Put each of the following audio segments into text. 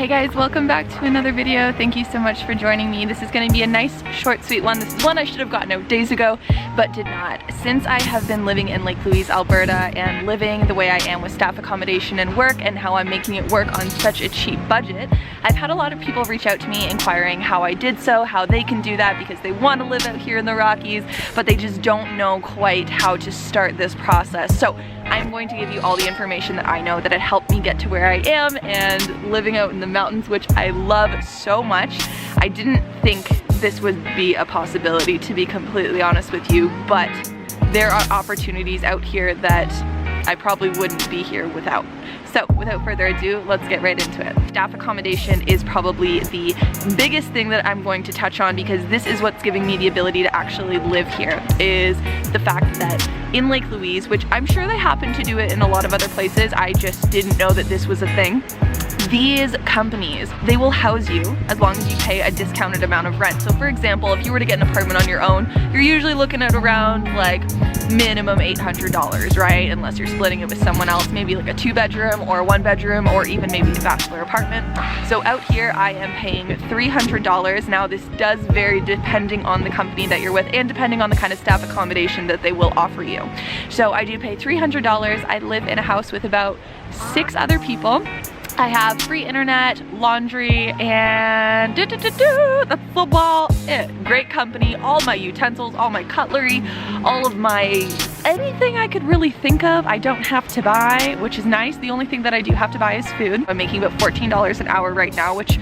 Hey guys, welcome back to another video. Thank you so much for joining me. This is going to be a nice, short, sweet one. This is one I should have gotten out days ago, but did not. Since I have been living in Louise, Alberta, and living the way I am with staff accommodation and work, and how I'm making it work on such a cheap budget, I've had a lot of people reach out to me inquiring how I did so, how they can do that because they want to live out here in the Rockies, but they just don't know quite how to start this process. So I'm going to give you all the information that I know that had helped me get to where I am and living out in the mountains, which I love so much. I didn't think this would be a possibility, to be completely honest with you, but there are opportunities out here that I probably wouldn't be here without. So without further ado, let's get right into it. Staff accommodation is probably the biggest thing that I'm going to touch on because this is what's giving me the ability to actually live here, is the fact that in Lake Louise, which I'm sure they happen to do it in a lot of other places, I just didn't know that this was a thing. These companies, they will house you as long as you pay a discounted amount of rent. So for example, if you were to get an apartment on your own, you're usually looking at around like minimum $800, right? Unless you're splitting it with someone else, maybe like a 2-bedroom or a 1-bedroom or even maybe a bachelor apartment. So out here I am paying $300. Now this does vary depending on the company that you're with and depending on the kind of staff accommodation that they will offer you. So I do pay $300. I live in a house with about 6 other people. I have free internet, laundry, and that's about it. Great company, all my utensils, all my cutlery, all of my anything I could really think of I don't have to buy, which is nice. The only thing that I do have to buy is food. I'm making about $14 an hour right now, which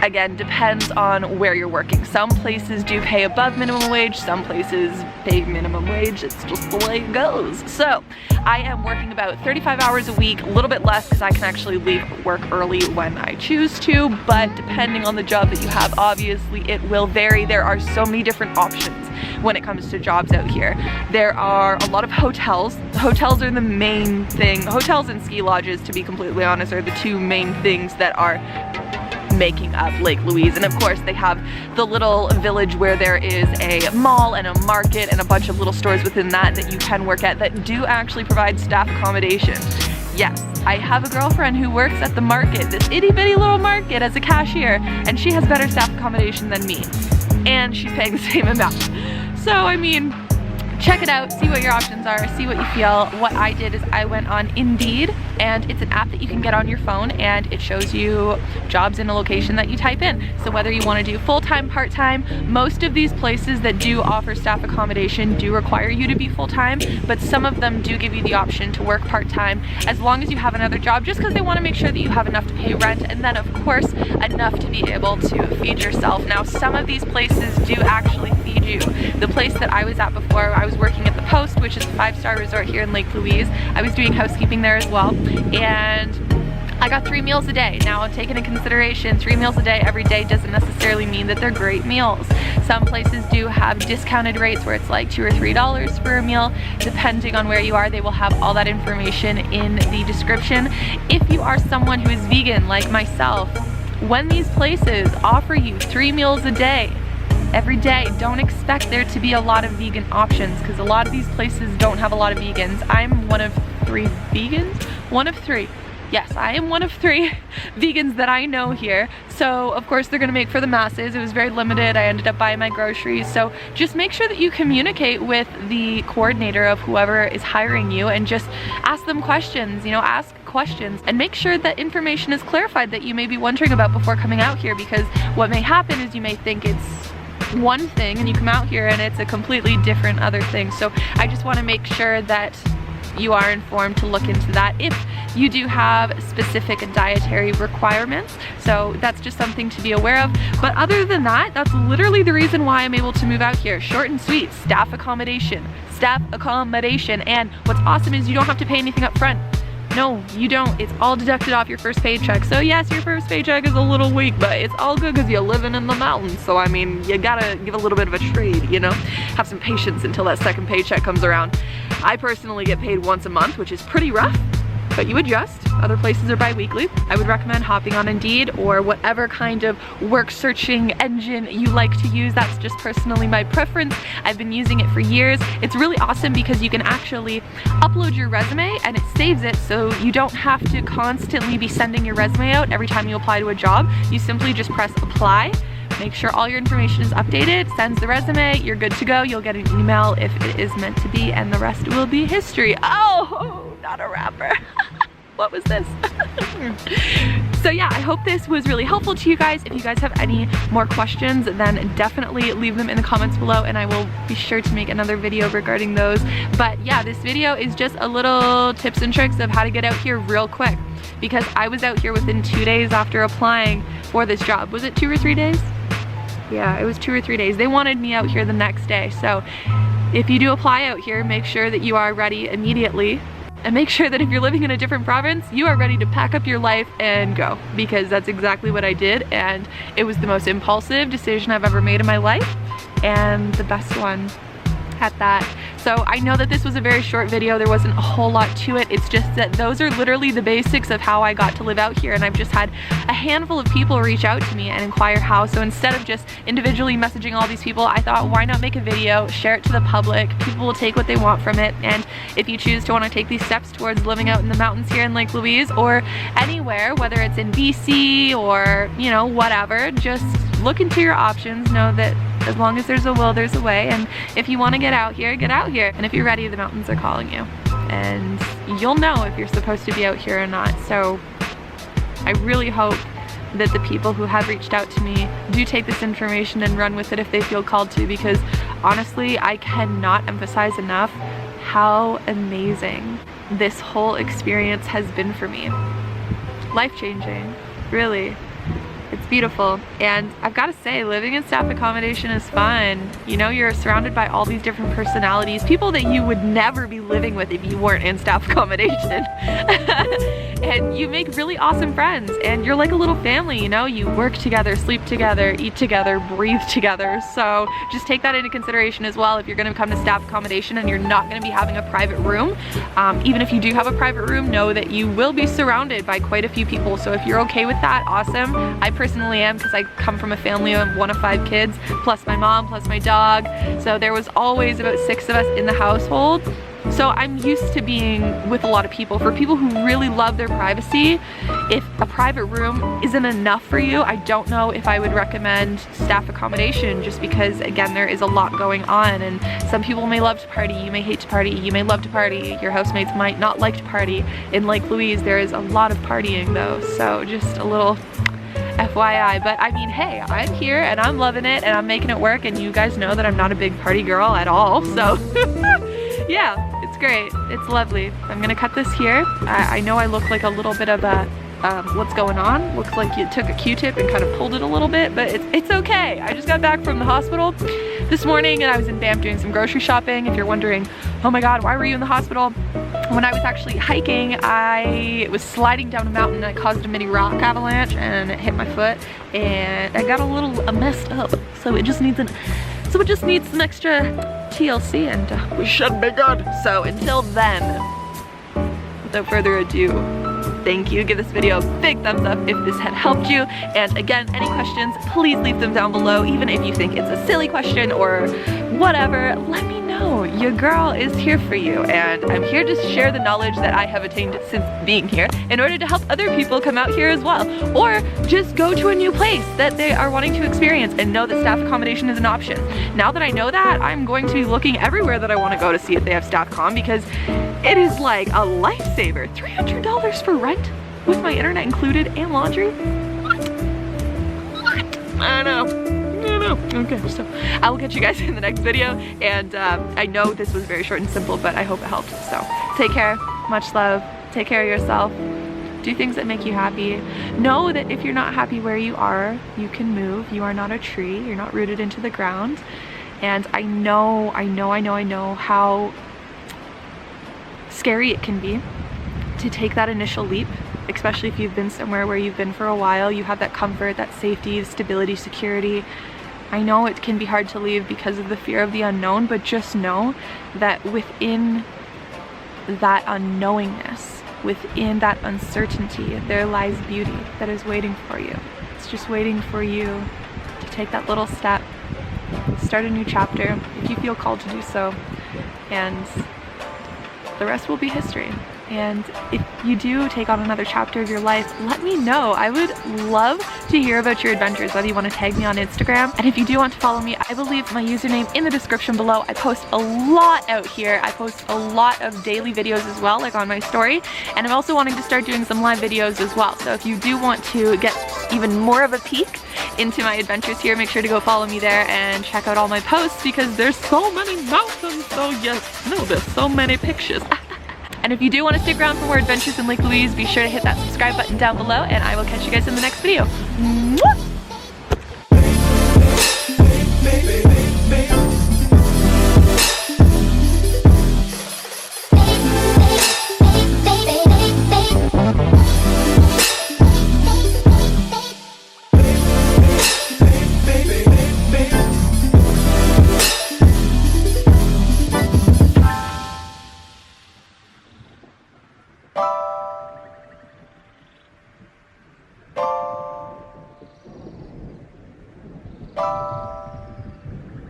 again depends on where you're working. Some places do pay above minimum wage, some places pay minimum wage. It's just the way it goes. So I am working about 35 hours a week, a little bit less because I can actually leave work early when I choose to, but depending on the job that you have, obviously it will vary. There are so many different options when it comes to jobs out here. There are a lot of hotels. Hotels are the main thing. Hotels and ski lodges, to be completely honest, are the two main things that are making up Lake Louise. And of course they have the little village where there is a mall and a market and a bunch of little stores within that that you can work at that do actually provide staff accommodation. Yes, I have a girlfriend who works at the market, this itty bitty little market, as a cashier, and she has better staff accommodation than me, and she's paying the same amount. So I mean, check it out, see what your options are, see what you feel. What I did is I went on Indeed, and it's an app that you can get on your phone and it shows you jobs in a location that you type in. So whether you want to do full-time, part-time, most of these places that do offer staff accommodation do require you to be full-time, but some of them do give you the option to work part-time as long as you have another job, just because they want to make sure that you have enough to pay rent and then of course enough to be able to feed yourself. Now some of these places do actually feed you. The place that I was at before, I was working at the Post, which is a 5-star resort here in Lake Louise. I was doing housekeeping there as well, and I got 3 meals a day. Now, taken into consideration, 3 meals a day every day doesn't necessarily mean that they're great meals. Some places do have discounted rates where it's like $2 or $3 for a meal. Depending on where you are, they will have all that information in the description. If you are someone who is vegan like myself, when these places offer you 3 meals a day, every day, don't expect there to be a lot of vegan options because a lot of these places don't have a lot of vegans. I'm one of 3 vegans? One of 3. Yes, I am one of 3 vegans that I know here. So of course they're gonna make for the masses. It was very limited. I ended up buying my groceries. So just make sure that you communicate with the coordinator of whoever is hiring you and just ask them questions, you know, ask questions and make sure that information is clarified that you may be wondering about before coming out here, because what may happen is you may think it's one thing and you come out here and it's a completely different other thing. So I just want to make sure that you are informed to look into that if you do have specific dietary requirements. So that's just something to be aware of. But other than that, that's literally the reason why I'm able to move out here. Short and sweet, staff accommodation. Staff accommodation. And what's awesome is you don't have to pay anything up front. No, you don't. It's all deducted off your first paycheck. So yes, your first paycheck is a little weak, but it's all good because you're living in the mountains. So I mean, you gotta give a little bit of a trade, you know? Have some patience until that second paycheck comes around. I personally get paid once a month, which is pretty rough. but you adjust. Other places are bi-weekly. I would recommend hopping on Indeed or whatever kind of work searching engine you like to use. That's just personally my preference. I've been using it for years. It's really awesome because you can actually upload your resume and it saves it, so you don't have to constantly be sending your resume out every time you apply to a job. You simply just press apply, make sure all your information is updated, sends the resume, you're good to go. You'll get an email if it is meant to be, and the rest will be history. Oh, not a rapper. What was this? So yeah, I hope this was really helpful to you guys. If you guys have any more questions, then definitely leave them in the comments below and I will be sure to make another video regarding those. But yeah, this video is just a little tips and tricks of how to get out here real quick, because I was out here within 2 days after applying for this job. Was it 2 or 3 days? Yeah, it was 2 or 3 days. They wanted me out here the next day. So if you do apply out here, make sure that you are ready immediately. And make sure that if you're living in a different province, you are ready to pack up your life and go, because that's exactly what I did, and it was the most impulsive decision I've ever made in my life, and the best one at that. So I know that this was a very short video, there wasn't a whole lot to it. It's just that those are literally the basics of how I got to live out here, and I've just had a handful of people reach out to me and inquire how. So instead of just individually messaging all these people, I thought, why not make a video, share it to the public. People will take what they want from it, and if you choose to want to take these steps towards living out in the mountains here in Lake Louise or anywhere, whether it's in BC or, you know, whatever, just look into your options. Know that as long as there's a will, there's a way, and if you want to get out here, get out here. And if you're ready, the mountains are calling you, and you'll know if you're supposed to be out here or not. So I really hope that the people who have reached out to me do take this information and run with it if they feel called to, because honestly, I cannot emphasize enough how amazing this whole experience has been for me. Life-changing, really. It's beautiful, and I've got to say, living in staff accommodation is fun. You know, you're surrounded by all these different personalities, people that you would never be living with if you weren't in staff accommodation. And you make really awesome friends, and you're like a little family, you know? You work together, sleep together, eat together, breathe together. So just take that into consideration as well if you're going to come to staff accommodation and you're not going to be having a private room. Even if you do have a private room, know that you will be surrounded by quite a few people. So if you're okay with that, awesome. I personally am, because I come from a family of 1 of 5 kids, plus my mom, plus my dog. So there was always about 6 of us in the household. So I'm used to being with a lot of people. For people who really love their privacy, if a private room isn't enough for you, I don't know if I would recommend staff accommodation, just because, again, there is a lot going on, and some people may love to party, you may hate to party, you may love to party, your housemates might not like to party. In Lake Louise, there is a lot of partying though, so just a little FYI. But I mean, hey, I'm here and I'm loving it and I'm making it work, and you guys know that I'm not a big party girl at all, so yeah, it's great. It's lovely. I'm gonna cut this here. I know I look like a little bit of a what's going on? Looks like you took a Q-tip and kind of pulled it a little bit, but it's okay. I just got back from the hospital this morning and I was in Banff doing some grocery shopping. If you're wondering, oh my god, why were you in the hospital? When I was actually hiking, I was sliding down a mountain and it caused a mini rock avalanche and it hit my foot and I got a little messed up. So it just needs some extra TLC, and we should be good. So until then, without further ado, thank you. Give this video a big thumbs up if this had helped you. And again, any questions, please leave them down below. Even if you think it's a silly question or whatever, let me know. Your girl is here for you, and I'm here to share the knowledge that I have attained since being here in order to help other people come out here as well, or just go to a new place that they are wanting to experience and know that staff accommodation is an option. Now that I know that, I'm going to be looking everywhere that I want to go to see if they have staff comm, because it is like a lifesaver. $300 for rent with my internet included and laundry? What? I don't know. Okay, so I will catch you guys in the next video, and I know this was very short and simple, but I hope it helped. So take care, much love, take care of yourself, do things that make you happy. Know that if you're not happy where you are, you can move. You are not a tree, you're not rooted into the ground. And I know how scary it can be to take that initial leap, especially if you've been somewhere where you've been for a while. You have that comfort, that safety, stability, security. I know it can be hard to leave because of the fear of the unknown, but just know that within that unknowingness, within that uncertainty, there lies beauty that is waiting for you. It's just waiting for you to take that little step, start a new chapter if you feel called to do so, and the rest will be history. And if you do take on another chapter of your life, let me know. I would love to hear about your adventures, whether you want to tag me on Instagram. And if you do want to follow me, I will leave my username in the description below. I post a lot out here. I post a lot of daily videos as well, like on my story. And I'm also wanting to start doing some live videos as well. So if you do want to get even more of a peek into my adventures here, make sure to go follow me there and check out all my posts, because there's so many mountains. So yes, no, there's so many pictures. And if you do want to stick around for more adventures in Lake Louise, be sure to hit that subscribe button down below, and I will catch you guys in the next video. Mwah!